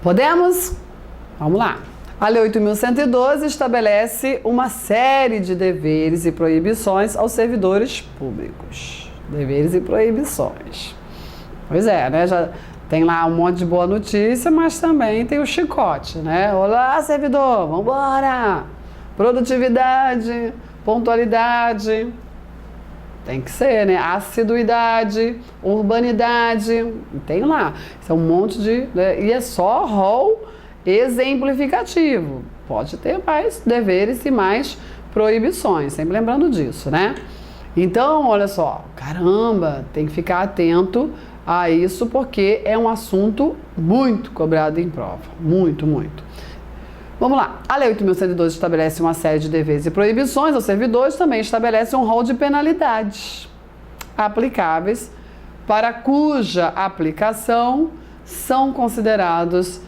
Podemos? Vamos lá. A Lei 8.112 estabelece uma série de deveres e proibições aos servidores públicos. Deveres e proibições. Pois é, né? Já tem lá um monte de boa notícia, mas também tem o chicote, né? Olá, servidor, vambora! Produtividade, pontualidade, tem que ser, né? Assiduidade, urbanidade, tem lá. Isso é um monte de... né? E é só rol exemplificativo. Pode ter mais deveres e mais proibições, sempre lembrando disso, né? Então, olha só, caramba, tem que ficar atento a isso porque é um assunto muito cobrado em prova. Muito, muito. Vamos lá. A Lei 8.112 estabelece uma série de deveres e proibições aos servidores, também estabelece um rol de penalidades aplicáveis para cuja aplicação são considerados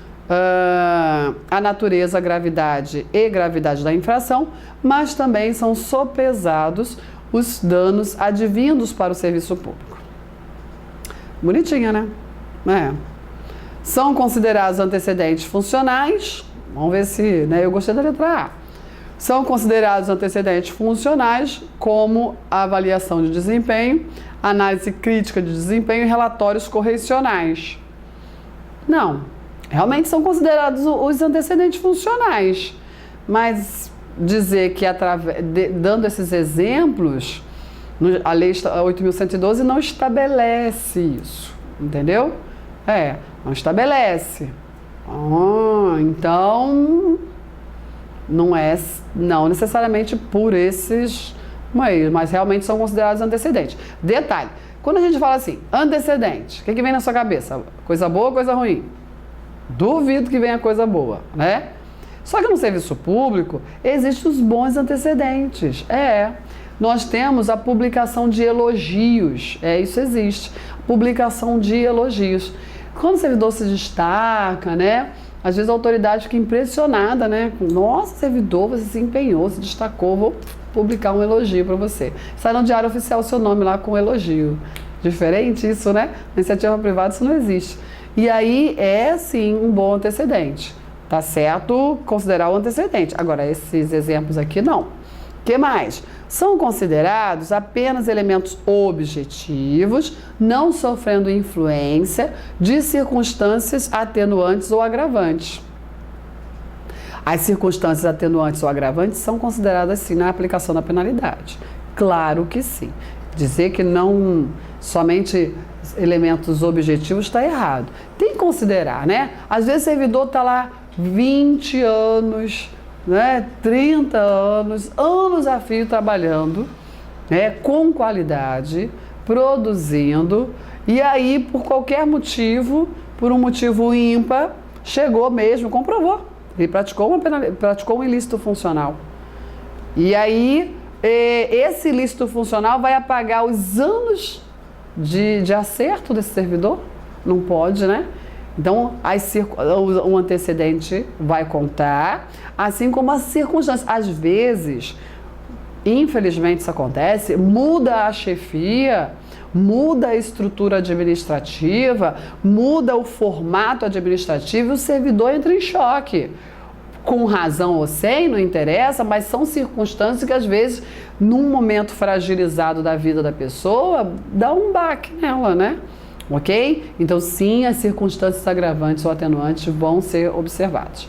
a natureza, a gravidade e gravidade da infração, mas também são sopesados os danos advindos para o serviço público. Bonitinha, né? São considerados antecedentes funcionais. Vamos ver se... né? Eu gostei da letra A. São considerados antecedentes funcionais como a avaliação de desempenho, análise crítica de desempenho e relatórios correcionais. Não, realmente são considerados os antecedentes funcionais. Mas dizer que dando esses exemplos, a Lei 8.112 não estabelece isso, entendeu? Não estabelece. Então, não necessariamente por esses meios, mas realmente são considerados antecedentes. Detalhe, quando a gente fala assim, antecedente, o que vem na sua cabeça? Coisa boa ou coisa ruim? Duvido que venha coisa boa, né? Só que no serviço público, existem os bons antecedentes. Nós temos a publicação de elogios, isso existe, publicação de elogios. Quando o servidor se destaca, né? Às vezes a autoridade fica impressionada, né? Nossa, servidor, você se empenhou, se destacou, vou publicar um elogio para você. Sai no Diário Oficial o seu nome lá com elogio. Diferente isso, né? Na iniciativa privada isso não existe. E aí é sim um bom antecedente. Tá certo considerar o antecedente. Agora, esses exemplos aqui não. O que mais? São considerados apenas elementos objetivos, não sofrendo influência de circunstâncias atenuantes ou agravantes. As circunstâncias atenuantes ou agravantes são consideradas sim na aplicação da penalidade. Claro que sim. Dizer que não somente elementos objetivos está errado. Tem que considerar, né? Às vezes o servidor está lá 20 anos, né, 30 anos a fio trabalhando, né, com qualidade, produzindo, e aí por qualquer motivo, por um motivo ímpar, chegou mesmo, comprovou, ele praticou um ilícito funcional. E aí esse ilícito funcional vai apagar os anos de acerto desse servidor? Não pode, né? Então, o antecedente vai contar, assim como as circunstâncias. Às vezes, infelizmente isso acontece, muda a chefia, muda a estrutura administrativa, muda o formato administrativo e o servidor entra em choque. Com razão ou sem, não interessa, mas são circunstâncias que às vezes, num momento fragilizado da vida da pessoa, dá um baque nela, né? Ok? Então, sim, as circunstâncias agravantes ou atenuantes vão ser observados.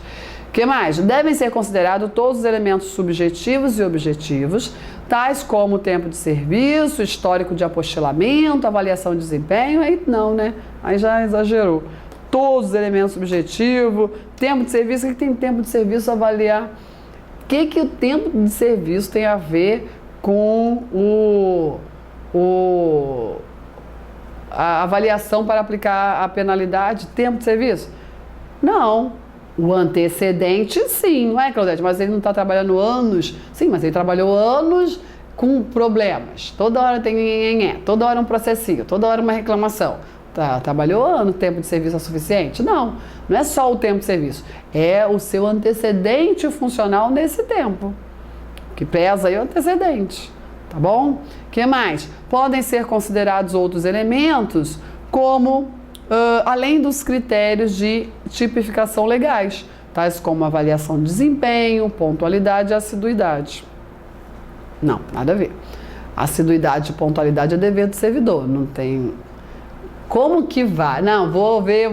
O que mais? Devem ser considerados todos os elementos subjetivos e objetivos, tais como o tempo de serviço, histórico de apostilamento, avaliação de desempenho. Aí não, né? Aí já exagerou. Todos os elementos subjetivos, tempo de serviço. O que tem tempo de serviço avaliar? O que o tempo de serviço tem a ver com a avaliação para aplicar a penalidade, tempo de serviço? Não. O antecedente, sim, não é, Claudete? Mas ele não está trabalhando anos. Sim, mas ele trabalhou anos com problemas. Toda hora tem nhenhenhé, toda hora um processinho, toda hora uma reclamação. Trabalhou anos, tempo de serviço é suficiente? Não, não é só o tempo de serviço. É o seu antecedente funcional nesse tempo. O que pesa aí é o antecedente. Tá bom? O que mais? Podem ser considerados outros elementos, como além dos critérios de tipificação legais, tais como avaliação de desempenho, pontualidade e assiduidade. Não, nada a ver. Assiduidade e pontualidade é dever do servidor, não tem... Como que vai? Não, vou ver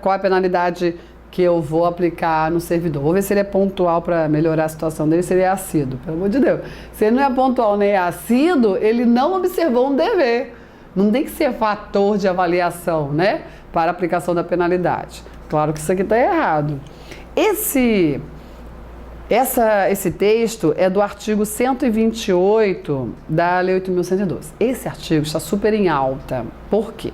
qual é a penalidade que eu vou aplicar no servidor. Vou ver se ele é pontual para melhorar a situação dele, se ele é assíduo. Pelo amor de Deus. Se ele não é pontual nem é assíduo, ele não observou um dever. Não tem que ser fator de avaliação, né? Para a aplicação da penalidade. Claro que isso aqui está errado. Esse texto é do artigo 128 da Lei 8.112. Esse artigo está super em alta. Por quê?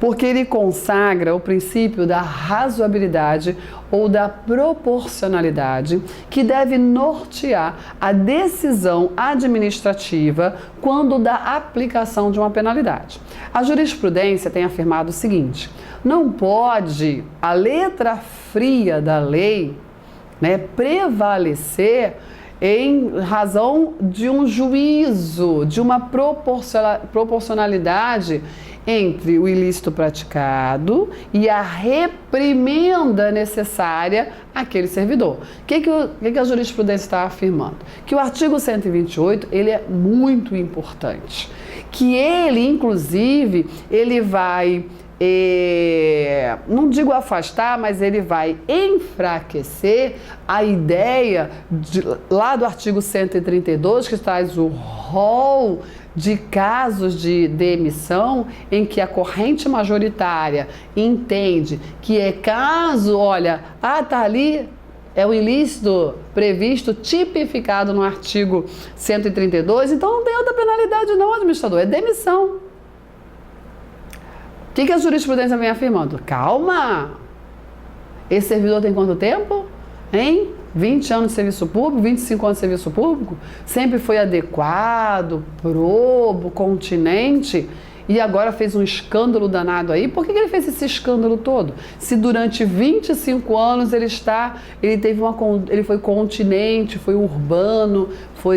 Porque ele consagra o princípio da razoabilidade ou da proporcionalidade que deve nortear a decisão administrativa quando da aplicação de uma penalidade. A jurisprudência tem afirmado o seguinte: não pode a letra fria da lei, né, prevalecer em razão de um juízo, de uma proporcionalidade entre o ilícito praticado e a reprimenda necessária àquele servidor. O que a jurisprudência está afirmando? Que o artigo 128 ele é muito importante, que ele, inclusive, ele vai... não digo afastar, mas ele vai enfraquecer a ideia lá do artigo 132, que traz o rol de casos de demissão em que a corrente majoritária entende que é caso, olha, tá ali, é o ilícito previsto, tipificado no artigo 132, então não tem outra penalidade não, administrador, é demissão. O que a jurisprudência vem afirmando? Calma! Esse servidor tem quanto tempo? Hein? 20 anos de serviço público, 25 anos de serviço público? Sempre foi adequado, probo, continente e agora fez um escândalo danado aí? Por que ele fez esse escândalo todo? Se durante 25 anos ele foi continente, foi urbano,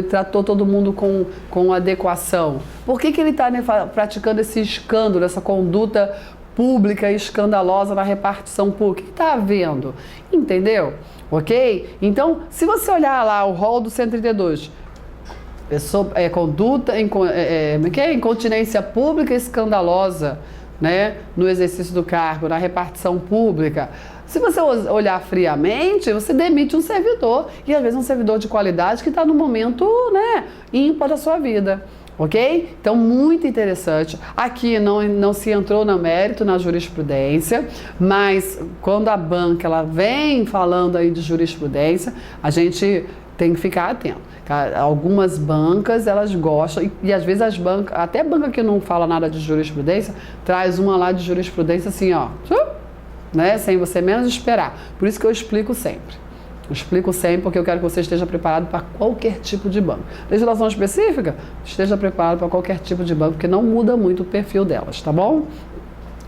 tratou todo mundo com adequação. Por que ele está praticando esse escândalo, essa conduta pública e escandalosa na repartição pública? O que está havendo? Entendeu? Ok? Então, se você olhar lá o rol do 132, conduta, incontinência pública escandalosa, né, no exercício do cargo, na repartição pública. Se você olhar friamente, você demite um servidor, e às vezes um servidor de qualidade que está no momento, né, ímpar da sua vida. Ok? Então, muito interessante. Aqui não se entrou no mérito, na jurisprudência, mas quando a banca ela vem falando aí de jurisprudência, a gente tem que ficar atento. Algumas bancas, elas gostam, e às vezes as bancas, até banca que não fala nada de jurisprudência, traz uma lá de jurisprudência assim, ó, né, sem você menos esperar. Por isso que eu explico sempre. Eu explico sempre porque eu quero que você esteja preparado para qualquer tipo de banco. Legislação específica? Esteja preparado para qualquer tipo de banco, porque não muda muito o perfil delas, tá bom?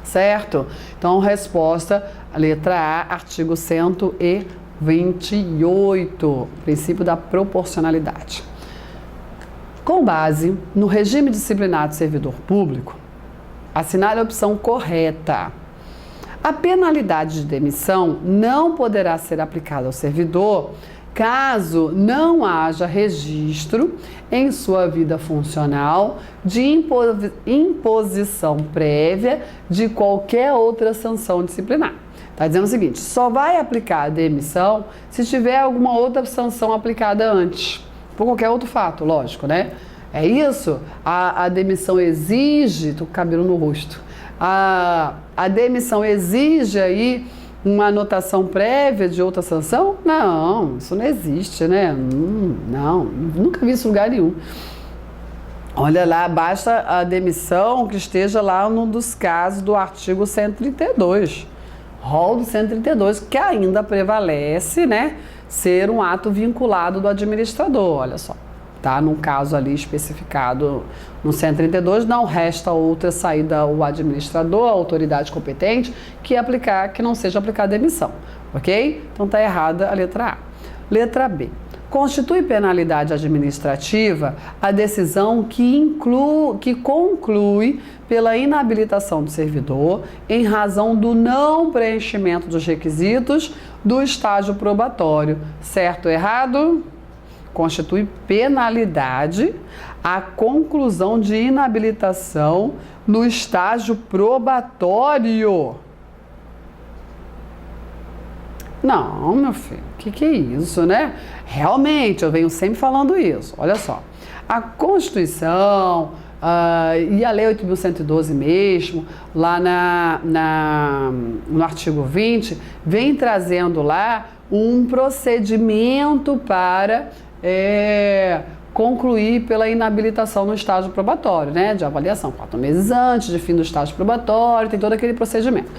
Certo? Então, resposta, letra A, artigo 128, princípio da proporcionalidade. Com base no regime disciplinar do servidor público, assinale a opção correta. A penalidade de demissão não poderá ser aplicada ao servidor caso não haja registro em sua vida funcional de imposição prévia de qualquer outra sanção disciplinar. Está dizendo o seguinte: só vai aplicar a demissão se tiver alguma outra sanção aplicada antes, por qualquer outro fato, lógico, né? É isso? A demissão exige... Tô com o cabelo no rosto. A demissão exige aí uma anotação prévia de outra sanção? Não, isso não existe, né? Não, nunca vi isso em lugar nenhum. Olha lá, basta a demissão que esteja lá num dos casos do artigo 132, rol do 132, que ainda prevalece, né, ser um ato vinculado do administrador, olha só. Tá? Num caso ali especificado no 132, não resta outra saída ao administrador, a autoridade competente, que não seja aplicada a demissão, ok? Então tá errada a letra A. Letra B. Constitui penalidade administrativa a decisão que conclui pela inabilitação do servidor em razão do não preenchimento dos requisitos do estágio probatório. Certo ou errado? Constitui penalidade a conclusão de inabilitação no estágio probatório. Não, meu filho, o que é isso, né? Realmente, eu venho sempre falando isso. Olha só, a Constituição e a Lei 8.112 mesmo, lá no artigo 20, vem trazendo lá um procedimento para concluir pela inabilitação no estágio probatório, né? De avaliação, 4 meses antes de fim do estágio probatório, tem todo aquele procedimento.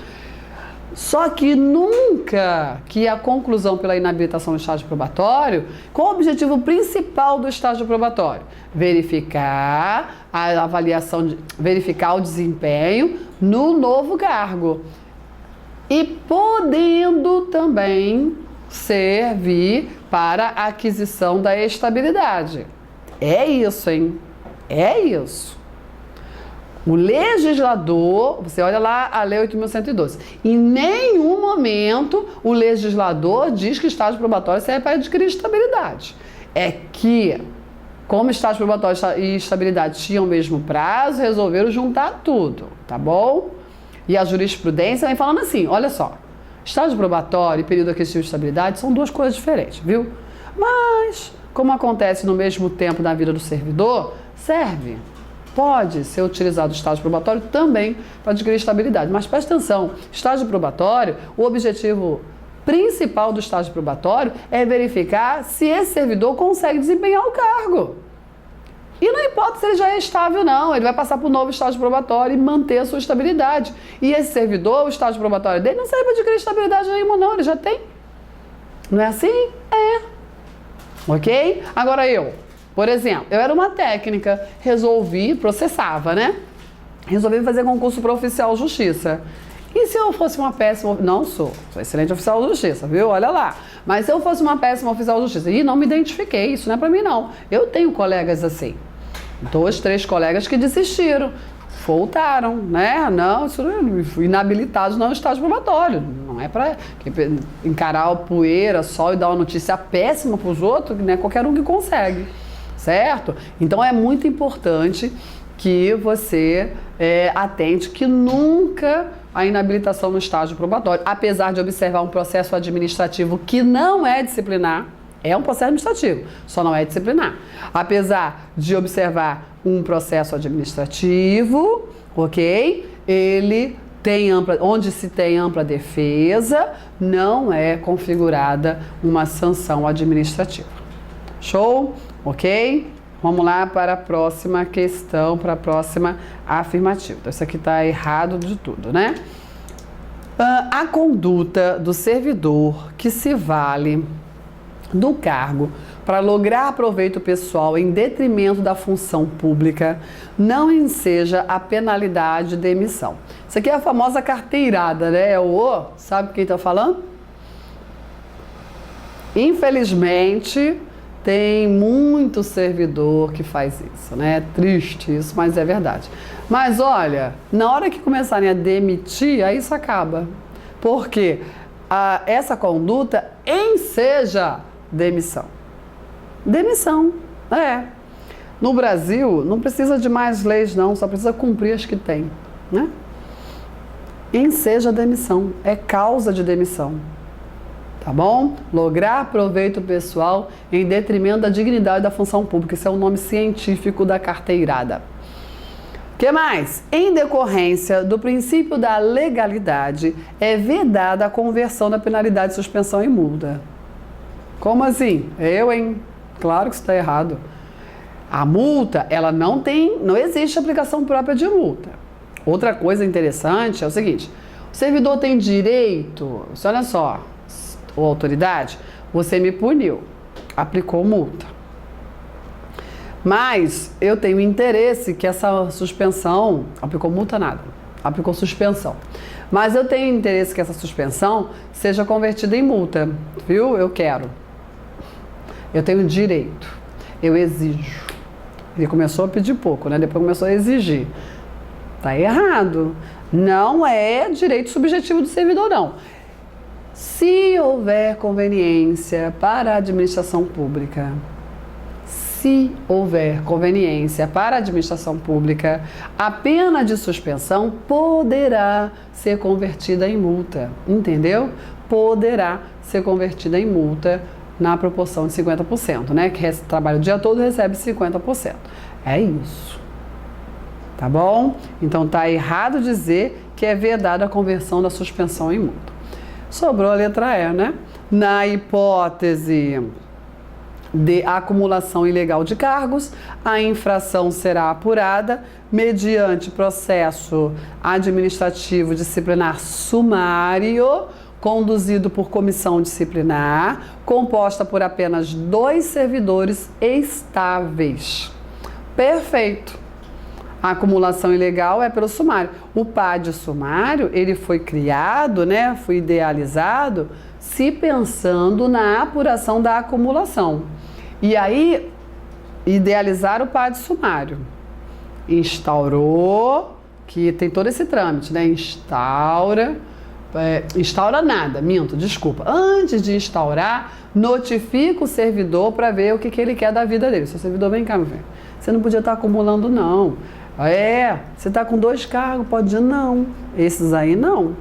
Só que nunca que a conclusão pela inabilitação no estágio probatório, qual o objetivo principal do estágio probatório? Verificar a avaliação, verificar o desempenho no novo cargo. E podendo também servir para a aquisição da estabilidade. É isso, hein? É isso. O legislador, você olha lá a Lei 8.112, em nenhum momento o legislador diz que estágio probatório serve para adquirir estabilidade. É que, como estágio probatório e estabilidade tinham o mesmo prazo, resolveram juntar tudo, tá bom? E a jurisprudência vem falando assim, olha só, estágio probatório e período aquisitivo de estabilidade são duas coisas diferentes, viu? Mas, como acontece no mesmo tempo na vida do servidor, serve. Pode ser utilizado o estágio probatório também para adquirir estabilidade. Mas presta atenção, estágio probatório, o objetivo principal do estágio probatório é verificar se esse servidor consegue desempenhar o cargo. E não importa se ele já é estável, não. Ele vai passar para o novo estágio probatório e manter a sua estabilidade. E esse servidor, o estágio probatório dele, não serve para adquirir estabilidade nenhuma, não. Ele já tem. Não é assim? É. Ok? Agora por exemplo, eu era uma técnica, processava, né? Resolvi fazer concurso para oficial de justiça. E se eu fosse uma péssima... Não sou excelente oficial de justiça, viu? Olha lá. Mas se eu fosse uma péssima oficial de justiça, e não me identifiquei, isso não é para mim, não. Eu tenho colegas assim, 2, 3 colegas que desistiram, voltaram, né? Não, isso inabilitados não é um estágio probatório. Não é para encarar a poeira, sol e dar uma notícia péssima para os outros, né? Qualquer um que consegue. Certo? Então é muito importante que você atente que nunca a inabilitação no estágio probatório, apesar de observar um processo administrativo que não é disciplinar, é um processo administrativo, só não é disciplinar. Apesar de observar um processo administrativo, ok? Ele tem onde se tem ampla defesa, não é configurada uma sanção administrativa. Show? Ok? Vamos lá para a próxima questão, para a próxima afirmativa. Então, isso aqui está errado de tudo, né? A conduta do servidor que se vale do cargo para lograr proveito pessoal em detrimento da função pública não enseja a penalidade de demissão. Isso aqui é a famosa carteirada, né? Sabe quem está falando? Infelizmente, tem muito servidor que faz isso, né? É triste isso, mas é verdade. Mas olha, na hora que começarem a demitir, aí isso acaba. Porque essa conduta enseja demissão. Demissão, No Brasil, não precisa de mais leis, não, só precisa cumprir as que tem, né? Enseja demissão, é causa de demissão. Tá bom? Lograr proveito pessoal em detrimento da dignidade da função pública. Esse é o nome científico da carteirada. O que mais? Em decorrência do princípio da legalidade, é vedada a conversão da penalidade de suspensão em multa. Como assim? Claro que isso está errado. A multa, ela não existe aplicação própria de multa. Outra coisa interessante é o seguinte, o servidor tem direito, olha só, ou autoridade, você me puniu, aplicou multa. Mas eu tenho interesse que essa suspensão, aplicou multa nada, aplicou suspensão. Mas eu tenho interesse que essa suspensão seja convertida em multa, viu? Eu quero. Eu tenho direito, eu exijo. Ele começou a pedir pouco, né? Depois começou a exigir. Tá errado. Não é direito subjetivo do servidor, não. Se houver conveniência para a administração pública, se houver conveniência para a administração pública, a pena de suspensão poderá ser convertida em multa, entendeu? Poderá ser convertida em multa na proporção de 50%, né? Que trabalha o dia todo recebe 50%. É isso. Tá bom? Então tá errado dizer que é vedada a conversão da suspensão em multa. Sobrou a letra E, né? Na hipótese de acumulação ilegal de cargos, a infração será apurada mediante processo administrativo disciplinar sumário, conduzido por comissão disciplinar, composta por apenas 2 servidores estáveis. Perfeito. A acumulação ilegal é pelo sumário. O PAD sumário, ele foi criado, né, foi idealizado, se pensando na apuração da acumulação. E aí, idealizar o PAD sumário. Instaurou, que tem todo esse trâmite, né? Instaura nada, minto, desculpa. Antes de instaurar, notifica o servidor para ver o que ele quer da vida dele. Seu servidor, vem cá, meu filho. Você não podia estar acumulando, não. Você está com 2 cargos, pode ir, não. Esses aí, não.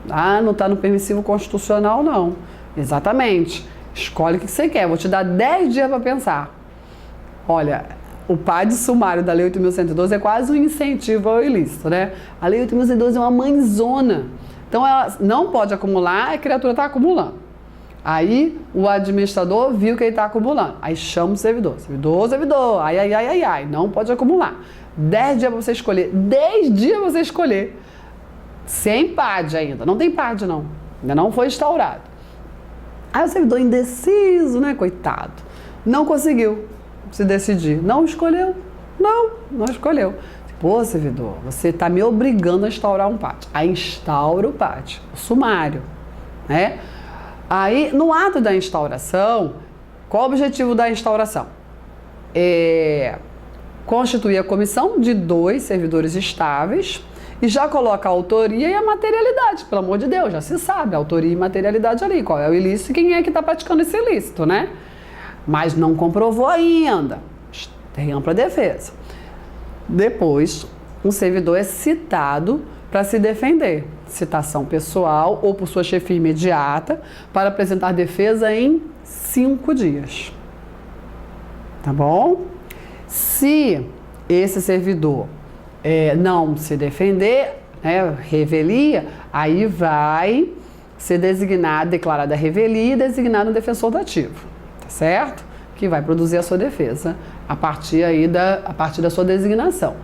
Ah, não está no permissivo constitucional, não. Exatamente. Escolhe o que você quer. Vou te dar 10 dias para pensar. Olha, o PAD sumário da Lei 8.112 é quase um incentivo ao ilícito, né? A Lei 8.112 é uma mãezona. Então, ela não pode acumular, a criatura está acumulando. Aí, o administrador viu que ele está acumulando. Aí, chama o servidor. Servidor. Ai. Não pode acumular. 10 dias para você escolher. 10 dias para você escolher. Sem PAD ainda. Não tem PAD, não. Ainda não foi instaurado. Aí, o servidor indeciso, né? Coitado. Não conseguiu se decidir. Não escolheu. Não escolheu. Pô, servidor, você está me obrigando a instaurar um PAD. Aí instaura o PAD, o sumário, né? Aí, no ato da instauração, qual o objetivo da instauração? Constituir a comissão de 2 servidores estáveis e já coloca a autoria e a materialidade, pelo amor de Deus, já se sabe, a autoria e materialidade ali, qual é o ilícito e quem é que está praticando esse ilícito, né? Mas não comprovou ainda, tem ampla defesa. Depois, um servidor é citado para se defender, citação pessoal ou por sua chefia imediata, para apresentar defesa em 5 dias. Tá bom? Se esse servidor não se defender, né, revelia, aí vai ser designado, declarada a revelia e designado um defensor dativo, tá certo? Que vai produzir a sua defesa a partir da sua designação.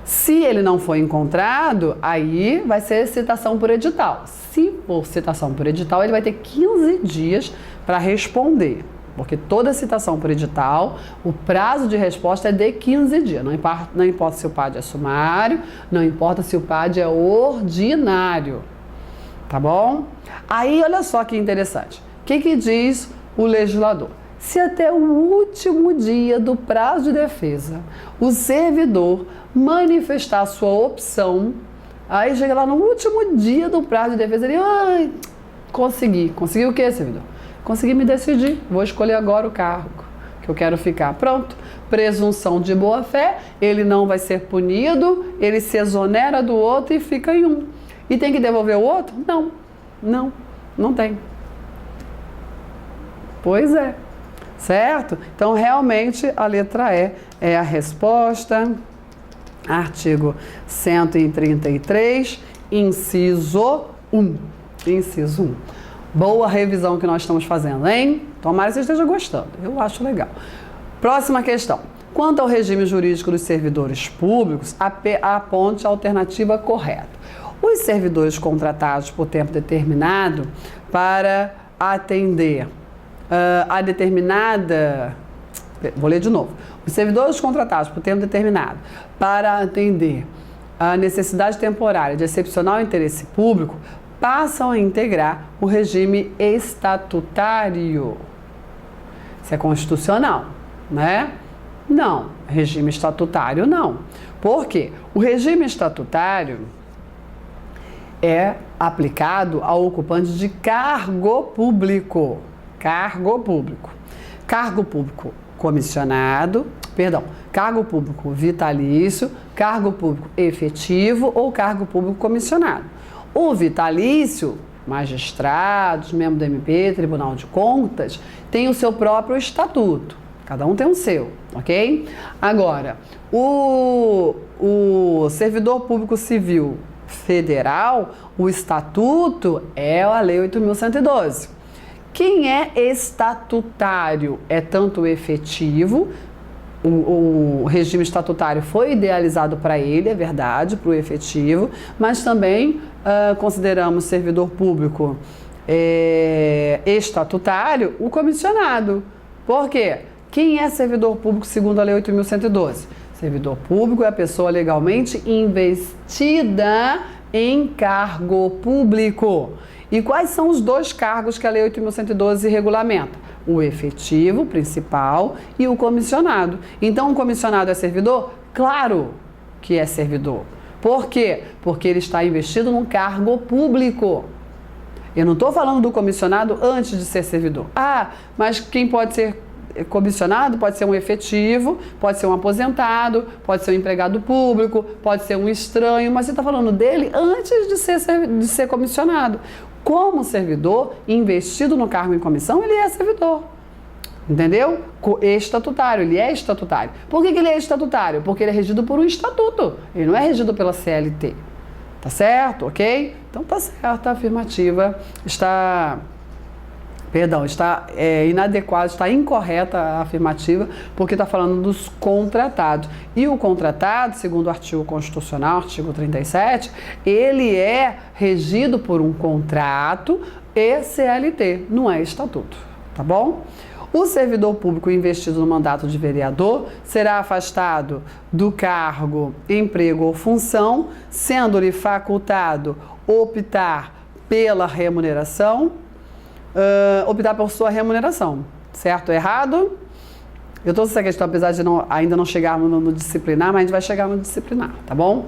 Se ele não for encontrado, aí vai ser citação por edital. Se for citação por edital, ele vai ter 15 dias para responder. Porque toda citação por edital, o prazo de resposta é de 15 dias. Não importa se o PAD é sumário, não importa se o PAD é ordinário. Tá bom? Aí, olha só que interessante. O que diz o legislador? Se até o último dia do prazo de defesa o servidor manifestar sua opção, aí chega lá no último dia do prazo de defesa, ele, consegui. Consegui o quê, servidor? Consegui me decidir, vou escolher agora o cargo que eu quero ficar. Pronto, presunção de boa-fé, ele não vai ser punido, ele se exonera do outro e fica em um. E tem que devolver o outro? Não tem. Pois é. Certo? Então, realmente, a letra E é a resposta. Artigo 133, inciso 1. Inciso 1. Boa revisão que nós estamos fazendo, hein? Tomara que você esteja gostando. Eu acho legal. Próxima questão. Quanto ao regime jurídico dos servidores públicos, aponte a alternativa correta. Os servidores contratados por tempo determinado para atender a determinada... Vou ler de novo. Os servidores contratados por tempo determinado para atender a necessidade temporária de excepcional interesse público passam a integrar o regime estatutário. Isso é constitucional, né? Não. Regime estatutário, não. Por quê? O regime estatutário é aplicado ao ocupante de cargo público. Cargo público. Cargo público comissionado, cargo público vitalício, cargo público efetivo ou cargo público comissionado. O vitalício, magistrados, membro do MP, Tribunal de Contas, tem o seu próprio estatuto. Cada um tem o seu, ok? Agora, o servidor público civil federal, o estatuto é a Lei 8.112. Quem é estatutário é tanto o efetivo, o regime estatutário foi idealizado para ele, é verdade, para o efetivo, mas também consideramos servidor público estatutário o comissionado. Por quê? Quem é servidor público segundo a Lei 8.112? Servidor público é a pessoa legalmente investida em cargo público. E quais são os dois cargos que a Lei 8.112 regulamenta? O efetivo, principal, e o comissionado. Então, o comissionado é servidor? Claro que é servidor. Por quê? Porque ele está investido num cargo público. Eu não estou falando do comissionado antes de ser servidor. Ah, mas quem pode ser comissionado pode ser um efetivo, pode ser um aposentado, pode ser um empregado público, pode ser um estranho, mas você está falando dele antes de ser comissionado. Como servidor, investido no cargo em comissão, ele é servidor. Entendeu? Estatutário, ele é estatutário. Por que ele é estatutário? Porque ele é regido por um estatuto, ele não é regido pela CLT. Tá certo? Ok? Então tá certo, a afirmativa está inadequada, está incorreta a afirmativa, porque está falando dos contratados. E o contratado, segundo o artigo constitucional, artigo 37, ele é regido por um contrato e CLT, não é estatuto, tá bom? O servidor público investido no mandato de vereador será afastado do cargo, emprego ou função, sendo-lhe facultado optar pela remuneração, optar por sua remuneração, certo ou errado? Eu trouxe essa questão, apesar de ainda não chegarmos no disciplinar, mas a gente vai chegar no disciplinar, tá bom?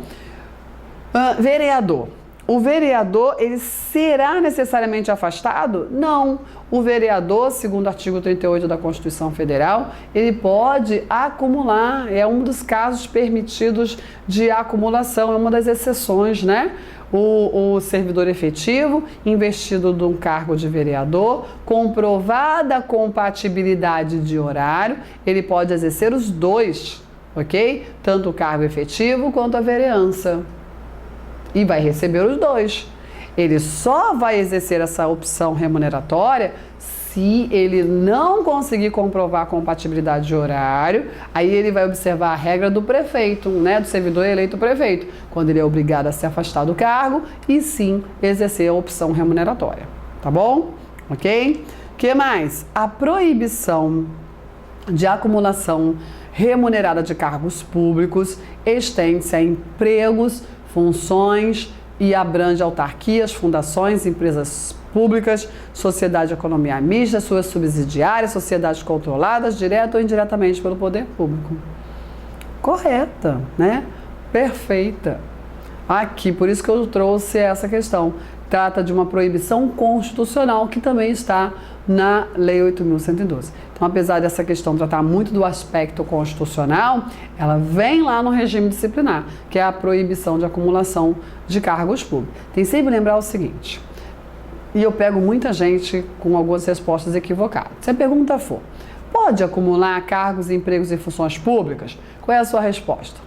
Vereador. O vereador, ele será necessariamente afastado? Não. O vereador, segundo o artigo 38 da Constituição Federal, ele pode acumular, é um dos casos permitidos de acumulação, é uma das exceções, né? O servidor efetivo, investido de um cargo de vereador, comprovada a compatibilidade de horário, ele pode exercer os dois, ok? Tanto o cargo efetivo quanto a vereança. E vai receber os dois. Ele só vai exercer essa opção remuneratória se ele não conseguir comprovar a compatibilidade de horário. Aí ele vai observar a regra do prefeito, né, do servidor eleito prefeito, quando ele é obrigado a se afastar do cargo e sim exercer a opção remuneratória, tá bom? Ok? O que mais? A proibição de acumulação remunerada de cargos públicos estende-se a empregos, funções e abrange autarquias, fundações, empresas públicas, sociedade de economia mista, suas subsidiárias, sociedades controladas, direta ou indiretamente pelo poder público. Correta, né? Perfeita. Aqui, por isso que eu trouxe essa questão. Trata de uma proibição constitucional que também está na Lei 8.112. Então, apesar dessa questão tratar muito do aspecto constitucional, ela vem lá no regime disciplinar, que é a proibição de acumulação de cargos públicos. Tem sempre que lembrar o seguinte, e eu pego muita gente com algumas respostas equivocadas. Se a pergunta for, pode acumular cargos, empregos e funções públicas? Qual é a sua resposta?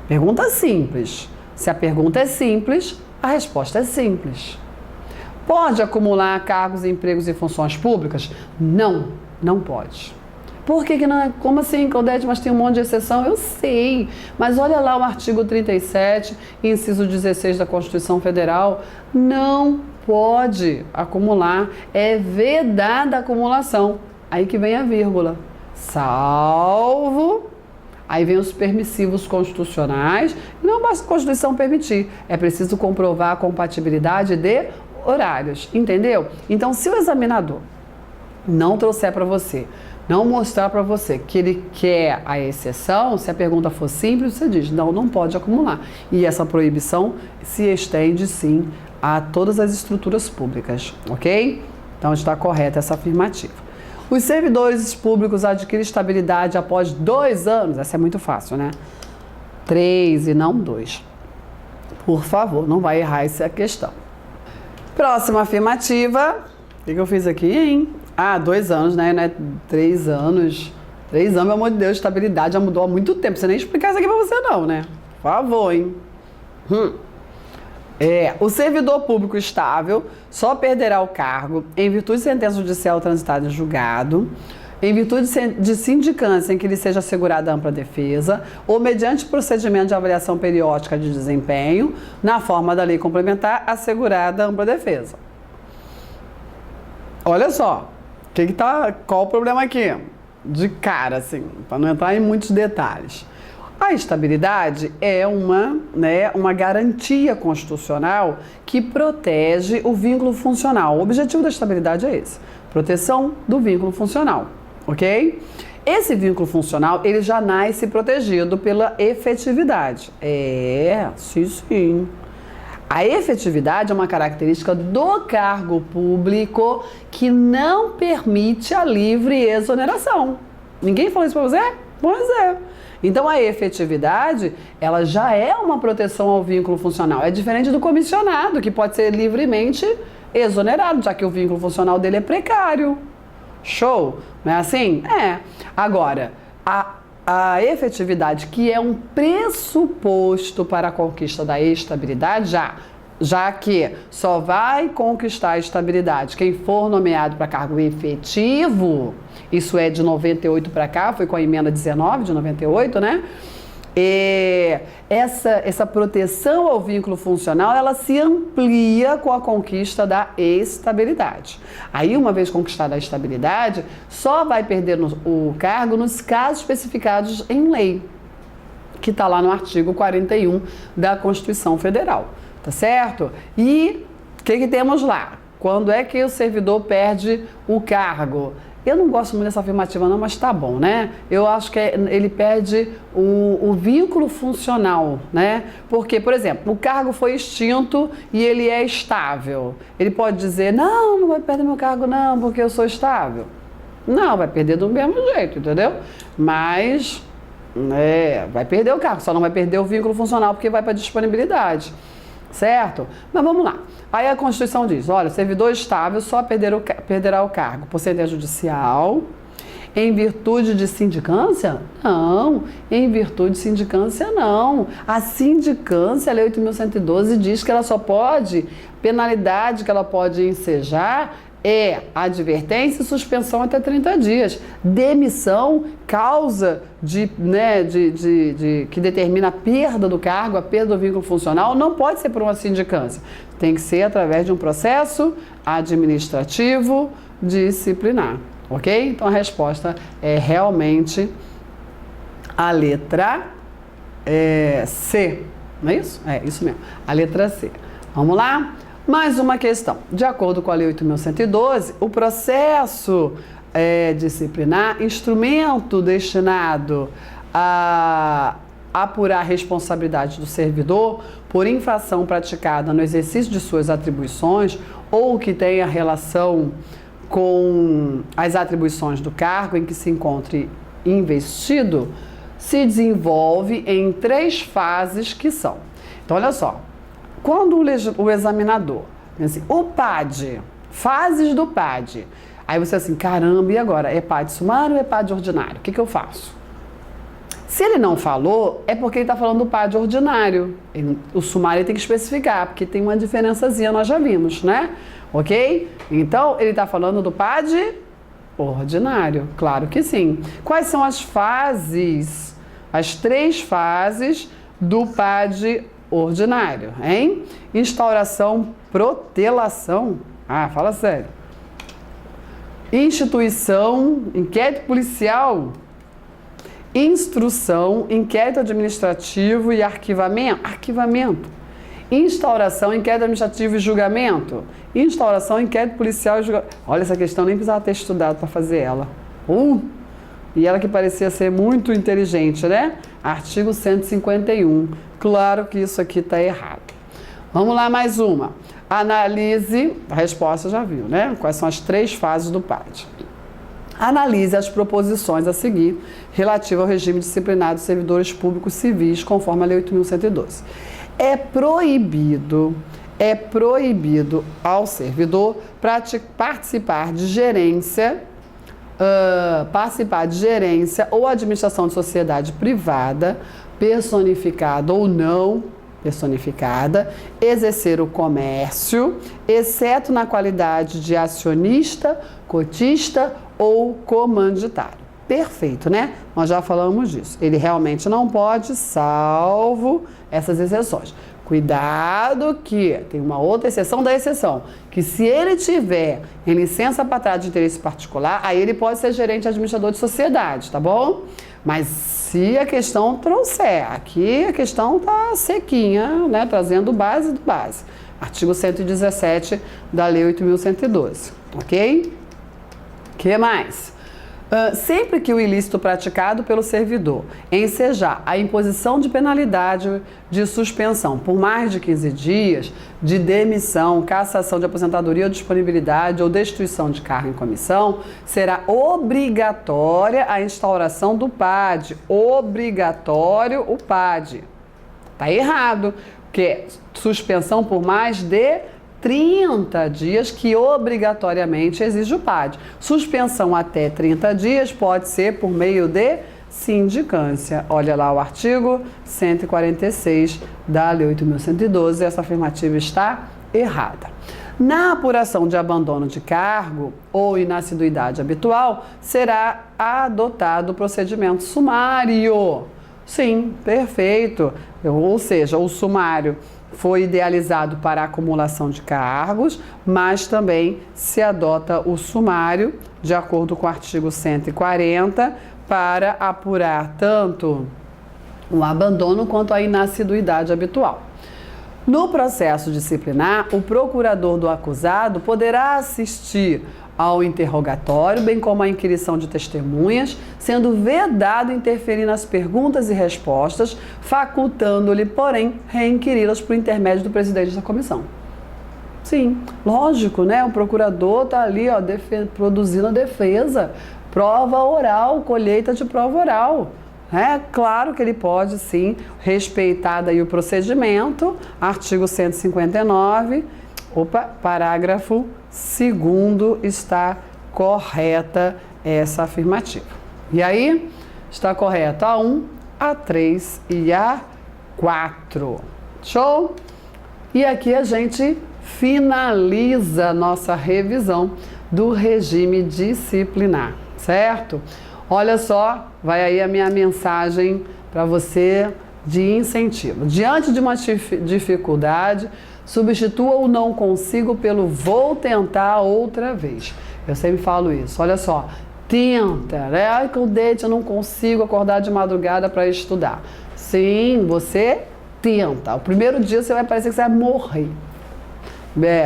Pergunta simples. Se a pergunta é simples, a resposta é simples. Pode acumular cargos, empregos e funções públicas? Não, não pode. Por que não? Como assim, Claudete? Mas tem um monte de exceção? Eu sei, mas olha lá o artigo 37, inciso 16 da Constituição Federal. Não pode acumular, é vedada a acumulação. Aí que vem a vírgula. Salvo... Aí vem os permissivos constitucionais. Não basta a Constituição permitir, é preciso comprovar a compatibilidade de horários, entendeu? Então, se o examinador não trouxer para você, não mostrar para você que ele quer a exceção, se a pergunta for simples, você diz, não pode acumular. E essa proibição se estende, sim, a todas as estruturas públicas, ok? Então está correta essa afirmativa. Os servidores públicos adquirem estabilidade após 2 anos, essa é muito fácil, né? 3 e não 2. Por favor, não vai errar essa questão. Próxima afirmativa. O que eu fiz aqui, hein? 2 anos, né? Não é 3 anos. 3 anos, pelo amor de Deus, estabilidade já mudou há muito tempo. Você nem explicar isso aqui pra você não, né? Por favor, hein? O servidor público estável só perderá o cargo em virtude de sentença judicial transitada em julgado, em virtude de sindicância em que lhe seja assegurada ampla defesa, ou mediante procedimento de avaliação periódica de desempenho, na forma da lei complementar, assegurada ampla defesa. Olha só, qual o problema aqui? De cara, assim, para não entrar em muitos detalhes. A estabilidade é uma garantia constitucional que protege o vínculo funcional. O objetivo da estabilidade é esse, proteção do vínculo funcional, ok? Esse vínculo funcional, ele já nasce protegido pela efetividade. Sim. A efetividade é uma característica do cargo público que não permite a livre exoneração. Ninguém falou isso para você? Pois é. Então, a efetividade, ela já é uma proteção ao vínculo funcional. É diferente do comissionado, que pode ser livremente exonerado, já que o vínculo funcional dele é precário. Show? Não é assim? Agora, a efetividade, que é um pressuposto para a conquista da estabilidade, já que só vai conquistar a estabilidade quem for nomeado para cargo efetivo, isso é de 98 para cá, foi com a emenda 19 de 98, né? E essa proteção ao vínculo funcional, ela se amplia com a conquista da estabilidade. Aí, uma vez conquistada a estabilidade, só vai perder o cargo nos casos especificados em lei, que está lá no artigo 41 da Constituição Federal, tá certo? E o que temos lá? Quando é que o servidor perde o cargo? Eu não gosto muito dessa afirmativa não, mas tá bom, né? Eu acho que ele perde o vínculo funcional, né? Porque, por exemplo, o cargo foi extinto e ele é estável. Ele pode dizer, não vai perder meu cargo não, porque eu sou estável. Não, vai perder do mesmo jeito, entendeu? Mas, vai perder o cargo, só não vai perder o vínculo funcional porque vai para disponibilidade. Certo? Mas vamos lá. Aí a Constituição diz, olha, servidor estável só perderá o cargo por sentença judicial, em virtude de sindicância? Não, em virtude de sindicância não. A sindicância, a Lei 8.112, diz que ela só pode, penalidade que ela pode ensejar é advertência e suspensão até 30 dias. Demissão, causa que determina a perda do cargo, a perda do vínculo funcional, não pode ser por uma sindicância. Tem que ser através de um processo administrativo disciplinar, ok? Então a resposta é realmente a letra C, não é isso? É isso mesmo, a letra C. Vamos lá? Mais uma questão. De acordo com a Lei 8.112, o processo disciplinar, instrumento destinado a apurar a responsabilidade do servidor por infração praticada no exercício de suas atribuições ou que tenha relação com as atribuições do cargo em que se encontre investido, se desenvolve em 3 fases que são. Então, olha só. Quando o examinador, assim, o PAD, fases do PAD, aí você assim, caramba, e agora? É PAD sumário ou é PAD ordinário? O que eu faço? Se ele não falou, é porque ele está falando do PAD ordinário. O sumário tem que especificar, porque tem uma diferençazinha, nós já vimos, né? Ok? Então, ele está falando do PAD ordinário, claro que sim. Quais são as fases, as 3 fases do PAD ordinário, hein? Instauração, protelação. Fala sério. Instituição, inquérito policial, instrução, inquérito administrativo e arquivamento. Instauração, inquérito administrativo e julgamento. Instauração, inquérito policial e julgamento. Olha, essa questão nem precisava ter estudado para fazer ela. E ela que parecia ser muito inteligente, né? Artigo 151. Claro que isso aqui está errado. Vamos lá, mais uma. Analise, a resposta já viu, né? Quais são as 3 fases do PAD. Analise as proposições a seguir relativas ao regime disciplinar dos servidores públicos civis, conforme a Lei 8.112. É proibido ao servidor participar de gerência ou administração de sociedade privada, personificada ou não personificada, exercer o comércio, exceto na qualidade de acionista, cotista ou comanditário. Perfeito, né? Nós já falamos disso. Ele realmente não pode, salvo essas exceções. Cuidado que tem uma outra exceção da exceção, que se ele tiver em licença patrada de interesse particular, aí ele pode ser gerente administrador de sociedade, tá bom? Mas se a questão trouxer, aqui a questão tá sequinha, né? Trazendo base do base. Artigo 117 da Lei 8.112, ok? O que mais? Sempre que o ilícito praticado pelo servidor ensejar a imposição de penalidade de suspensão por mais de 15 dias, de demissão, cassação de aposentadoria ou disponibilidade ou destituição de cargo em comissão, será obrigatória a instauração do PAD. Obrigatório o PAD. Está errado, porque é suspensão por mais de 30 dias que obrigatoriamente exige o PAD. Suspensão até 30 dias pode ser por meio de sindicância. Olha lá o artigo 146 da Lei 8.112, essa afirmativa está errada. Na apuração de abandono de cargo ou inassiduidade habitual, será adotado o procedimento sumário. Sim, perfeito. Ou seja, o sumário foi idealizado para a acumulação de cargos, mas também se adota o sumário, de acordo com o artigo 140, para apurar tanto o abandono quanto a inassiduidade habitual. No processo disciplinar, o procurador do acusado poderá assistir ao interrogatório, bem como à inquirição de testemunhas, sendo vedado interferir nas perguntas e respostas, facultando-lhe, porém, reinquiri-las por intermédio do presidente da comissão. Sim, lógico, né? O procurador está ali, ó, produzindo a defesa, prova oral, colheita de prova oral. É claro que ele pode, sim, respeitar daí o procedimento, artigo 159, parágrafo 2º, está correta essa afirmativa. E aí, está correto a 1, a 3 e a 4. Show? E aqui a gente finaliza a nossa revisão do regime disciplinar, certo? Olha só, vai aí a minha mensagem para você de incentivo. Diante de uma dificuldade, substitua o não consigo pelo vou tentar outra vez. Eu sempre falo isso. Olha só, tenta, né? Ai, que eu deito, eu não consigo acordar de madrugada para estudar. Sim, você tenta. O primeiro dia você vai parecer que você vai morrer.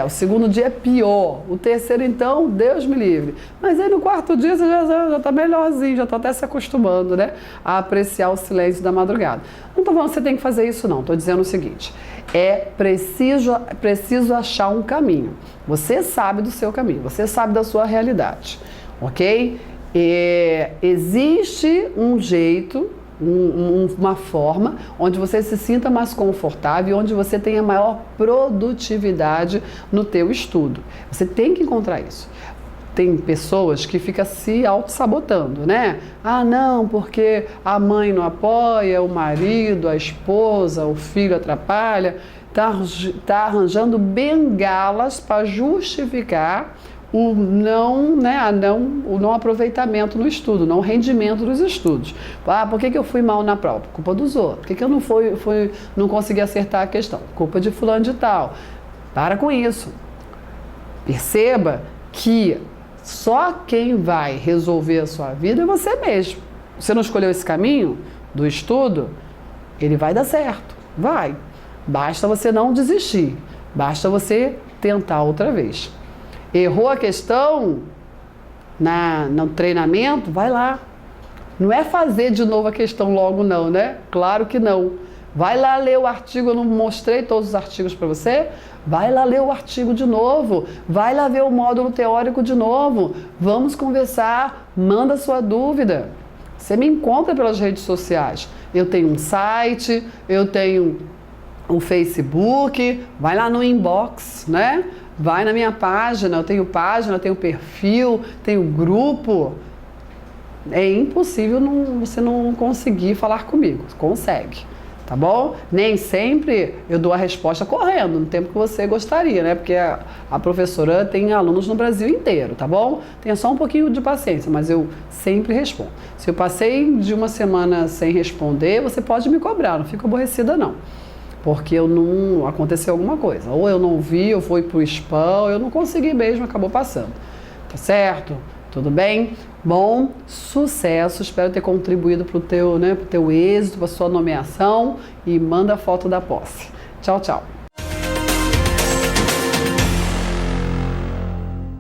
O segundo dia é pior. O terceiro, então, Deus me livre. Mas aí no quarto dia você já está melhorzinho, já está até se acostumando, né? A apreciar o silêncio da madrugada. Não estou falando que você tem que fazer isso, não. Estou dizendo o seguinte. É preciso achar um caminho. Você sabe do seu caminho. Você sabe da sua realidade. Ok? Existe um jeito, uma forma onde você se sinta mais confortável e onde você tenha maior produtividade no teu estudo. Você tem que encontrar isso. Tem pessoas que ficam se auto-sabotando, né? Ah, não, porque a mãe não apoia, o marido, a esposa, o filho atrapalha. Tá arranjando bengalas para justificar o não aproveitamento no estudo, não rendimento dos estudos. Ah, por que eu fui mal na prova? Culpa dos outros. Por que eu não consegui acertar a questão? Culpa de fulano de tal. Para com isso. Perceba que só quem vai resolver a sua vida é você mesmo. Você não escolheu esse caminho do estudo? Ele vai dar certo. Vai. Basta você não desistir, basta você tentar outra vez. Errou a questão no treinamento? Vai lá. Não é fazer de novo a questão logo não, né? Claro que não. Vai lá ler o artigo, eu não mostrei todos os artigos para você? Vai lá ler o artigo de novo, vai lá ver o módulo teórico de novo, vamos conversar, manda sua dúvida. Você me encontra pelas redes sociais. Eu tenho um site, eu tenho um Facebook, vai lá no inbox, né? Vai na minha página, eu tenho perfil, tenho grupo. É impossível você não conseguir falar comigo, consegue. Tá bom? Nem sempre eu dou a resposta correndo, no tempo que você gostaria, né? Porque a professora tem alunos no Brasil inteiro, tá bom? Tenha só um pouquinho de paciência, mas eu sempre respondo. Se eu passei de uma semana sem responder, você pode me cobrar, não fica aborrecida não. Porque aconteceu alguma coisa. Ou eu não vi, eu fui pro spam, eu não consegui mesmo, acabou passando. Tá certo? Tudo bem? Bom, sucesso, espero ter contribuído para o teu êxito, para a sua nomeação e manda a foto da posse. Tchau, tchau.